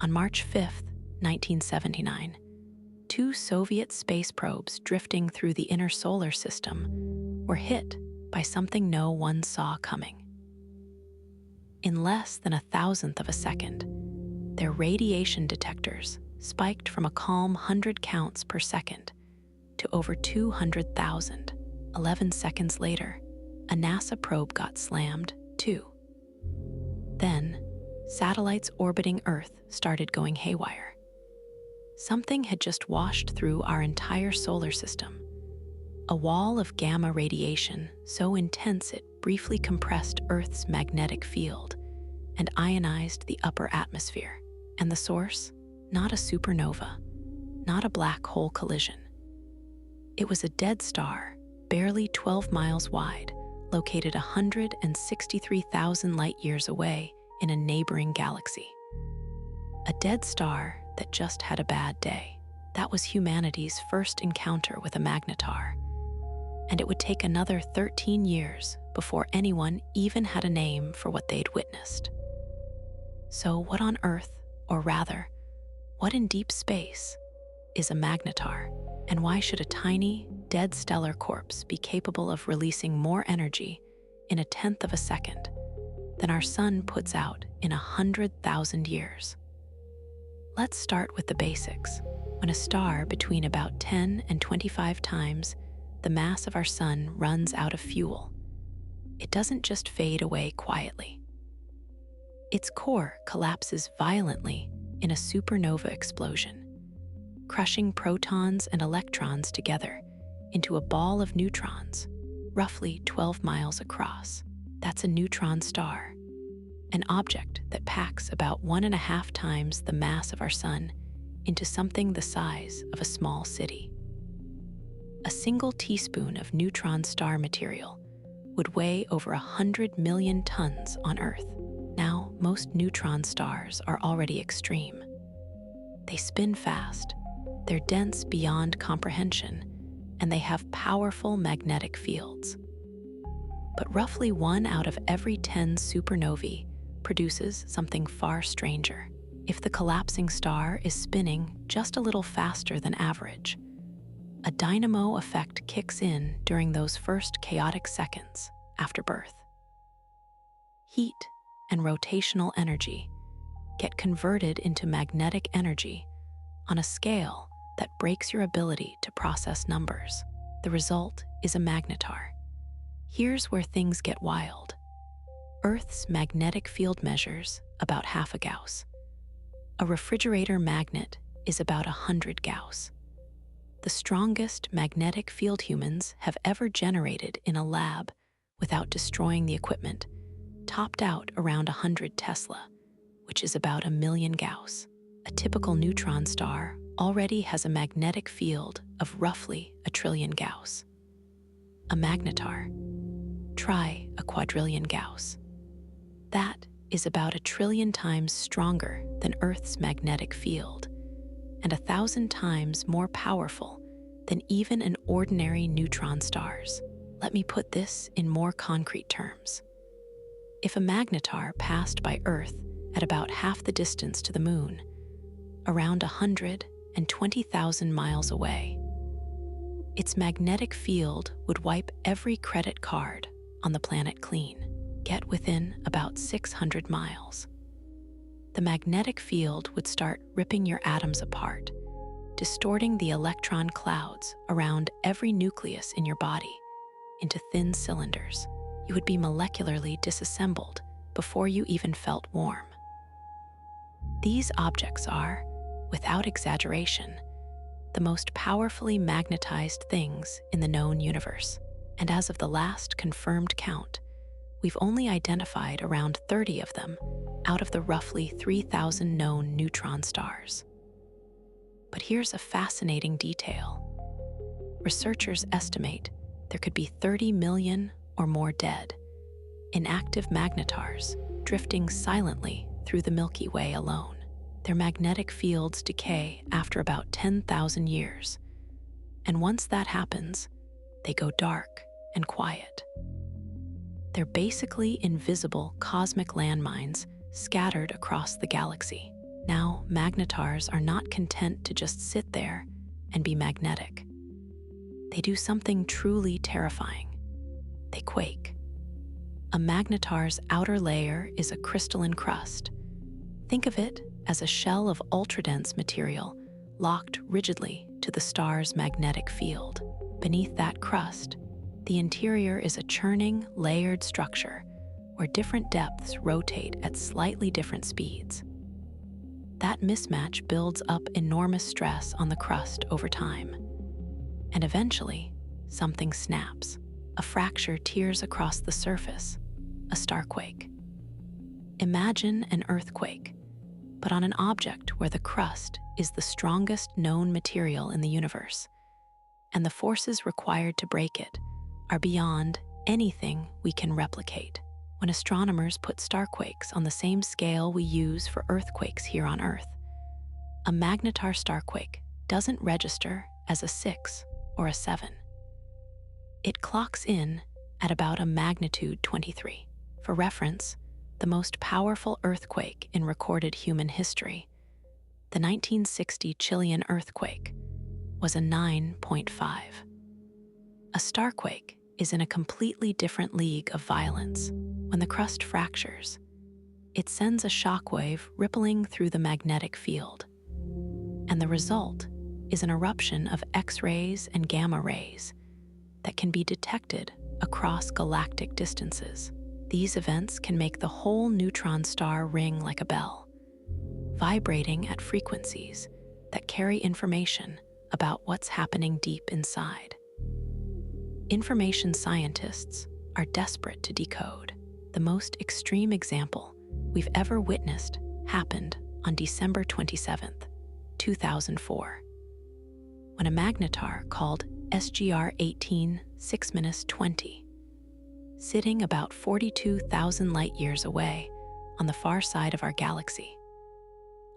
On March 5, 1979, two Soviet space probes drifting through the inner solar system were hit by something no one saw coming. In less than 1,000th of a second, their radiation detectors spiked from a calm 100 counts per second to over 200,000. 11 seconds later, a NASA probe got slammed, too. Then, satellites orbiting Earth started going haywire. Something had just washed through our entire solar system. A wall of gamma radiation so intense it briefly compressed Earth's magnetic field and ionized the upper atmosphere. And the source? Not a supernova, not a black hole collision. It was a dead star, barely 12 miles wide, located 163,000 light-years away in a neighboring galaxy. A dead star that just had a bad day. That was humanity's first encounter with a magnetar. And it would take another 13 years before anyone even had a name for what they'd witnessed. So what on Earth, or rather, what in deep space, is a magnetar? And why should a tiny, dead stellar corpse be capable of releasing more energy in 1/10 of a second than our sun puts out in 100,000 years? Let's start with the basics. When a star between about 10 and 25 times the mass of our sun runs out of fuel, it doesn't just fade away quietly. Its core collapses violently in a supernova explosion, crushing protons and electrons together into a ball of neutrons, roughly 12 miles across. That's a neutron star, an object that packs about 1.5 times the mass of our sun into something the size of a small city. A single teaspoon of neutron star material would weigh over 100 million tons on Earth. Now, most neutron stars are already extreme. They spin fast, they're dense beyond comprehension, and they have powerful magnetic fields. But roughly 1 out of every 10 supernovae produces something far stranger. If the collapsing star is spinning just a little faster than average, a dynamo effect kicks in during those first chaotic seconds after birth. Heat and rotational energy get converted into magnetic energy on a scale that breaks your ability to process numbers. The result is a magnetar. Here's where things get wild. Earth's magnetic field measures about half a Gauss. A refrigerator magnet is about 100 Gauss. The strongest magnetic field humans have ever generated in a lab without destroying the equipment topped out around 100 Tesla, which is about 1,000,000 Gauss. A typical neutron star already has a magnetic field of roughly 1,000,000,000,000 Gauss. A magnetar, try 1,000,000,000,000 Gauss. That is about 1,000,000,000,000 times stronger than Earth's magnetic field, and 1,000 times more powerful than even an ordinary neutron stars. Let me put this in more concrete terms. If a magnetar passed by Earth at about half the distance to the moon, around 120,000 miles away, its magnetic field would wipe every credit card on the planet clean. Get within about 600 miles. The magnetic field would start ripping your atoms apart, distorting the electron clouds around every nucleus in your body into thin cylinders. You would be molecularly disassembled before you even felt warm. These objects are, without exaggeration, the most powerfully magnetized things in the known universe. And as of the last confirmed count, we've only identified around 30 of them out of the roughly 3,000 known neutron stars. But here's a fascinating detail. Researchers estimate there could be 30 million or more dead, inactive magnetars drifting silently through the Milky Way alone. Their magnetic fields decay after about 10,000 years, and once that happens, they go dark and quiet. They're basically invisible cosmic landmines scattered across the galaxy. Now, magnetars are not content to just sit there and be magnetic. They do something truly terrifying. They quake. A magnetar's outer layer is a crystalline crust. Think of it as a shell of ultradense material locked rigidly to the star's magnetic field. Beneath that crust, the interior is a churning, layered structure where different depths rotate at slightly different speeds. That mismatch builds up enormous stress on the crust over time. And eventually, something snaps. A fracture tears across the surface, a starquake. Imagine an earthquake, but on an object where the crust is the strongest known material in the universe, and the forces required to break it are beyond anything we can replicate. When astronomers put starquakes on the same scale we use for earthquakes here on Earth, a magnetar starquake doesn't register as a 6 or a 7. It clocks in at about a magnitude 23. For reference, the most powerful earthquake in recorded human history, the 1960 Chilean earthquake, was a 9.5. A starquake is in a completely different league of violence. When the crust fractures, it sends a shockwave rippling through the magnetic field. And the result is an eruption of X-rays and gamma rays that can be detected across galactic distances. These events can make the whole neutron star ring like a bell, vibrating at frequencies that carry information about what's happening deep inside. Information scientists are desperate to decode. The most extreme example we've ever witnessed happened on December 27th, 2004, when a magnetar called SGR 18 6-20, sitting about 42,000 light-years away on the far side of our galaxy,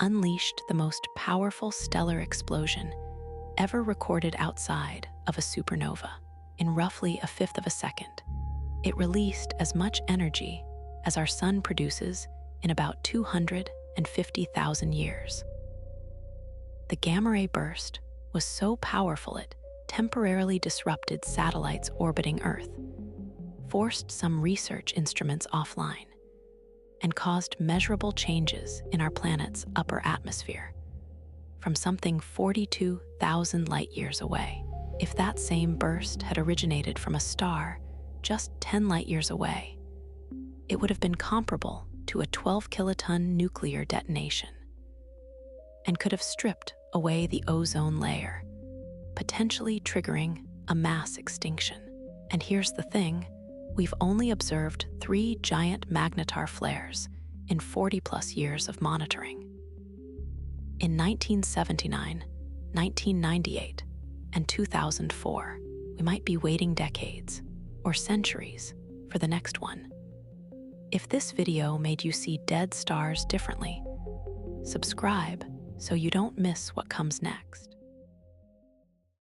unleashed the most powerful stellar explosion ever recorded outside of a supernova. In roughly a fifth of a second, it released as much energy as our sun produces in about 250,000 years. The gamma ray burst was so powerful it temporarily disrupted satellites orbiting Earth, forced some research instruments offline, and caused measurable changes in our planet's upper atmosphere, from something 42,000 light-years away. If that same burst had originated from a star just 10 light-years away, it would have been comparable to a 12-kiloton nuclear detonation and could have stripped away the ozone layer, potentially triggering a mass extinction. And here's the thing, we've only observed 3 giant magnetar flares in 40-plus years of monitoring. In 1979, 1998, and 2004, we might be waiting decades or centuries for the next one. If this video made you see dead stars differently, subscribe so you don't miss what comes next.